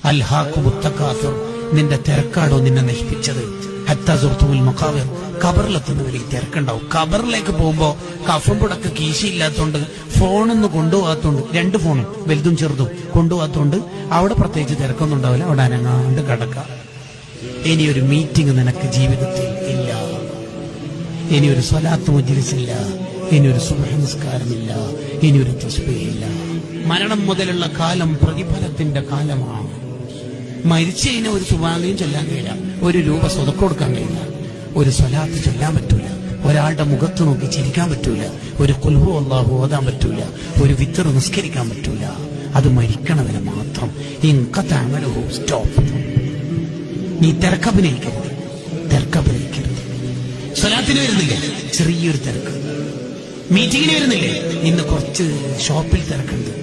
അൽഹാഖുമുത് തകാസുർ, നിന്റെ തിരക്കാടോ നിന്നെ നശിപ്പിച്ചത്. ഹത്താ സുർത്തുൽ മഖാബിർ, ഖബറിലെത്തുന്നവരിൽ തിരക്കുണ്ടാവും. ഖബറിലേക്ക് പോകുമ്പോ കഫൻ പുടക്ക് കീശയില്ലാത്തോണ്ട് ഫോണൊന്നും കൊണ്ടുപോകാത്തോണ്ട്, 2 ഫോണും വലുതും ചെറുതും കൊണ്ടുപോകാത്തോണ്ട് അവിടെ പ്രത്യേകിച്ച് തിരക്കൊന്നും ഉണ്ടാവില്ല. അവിടെ അനങ്ങാണ്ട് കിടക്കാം. ഇനിയൊരു മീറ്റിംഗ് നിനക്ക് ജീവിതത്തിൽ ഇല്ല, ഇനിയൊരു സ്വലാത്ത് മജ്ലിസില്ല, ഇനിയൊരു സുബ്ഹ് നിസ്കാരമില്ല, ഇനിയൊരു തസ്ബീഹില്ല. മരണം മുതലുള്ള കാലം പ്രതിഫലത്തിന്റെ കാലമാണ്. മരിച്ചു കഴിഞ്ഞാൽ ഒരു സുബ്ഹാനയും ചൊല്ലാൻ കഴിയില്ല, 1 രൂപ സ്വതക്ക കൊടുക്കാൻ കഴിയില്ല, ഒരു സ്വലാത്ത് ചൊല്ലാൻ പറ്റൂല, ഒരാളുടെ മുഖത്ത് നോക്കി ചിരിക്കാൻ പറ്റൂല, ഒരു ഖുൽ ഹു അല്ലാഹു ഓതാൻ പറ്റൂല, ഒരു വിത്ർ നിസ്കരിക്കാൻ പറ്റൂല. അത് മരിക്കണവരെ മാത്രം. സ്റ്റോപ്പ്. നീ തിരക്കഭിനയിക്കരുത്, തിരക്കഭിനയിക്കരുത്. സ്വലാത്തിന് വരുന്നില്ലേ, ചെറിയൊരു തിരക്ക്. മീറ്റിങ്ങിന് വരുന്നില്ലേ, ഇന്ന് കുറച്ച് ഷോപ്പിൽ തിരക്കുണ്ട്.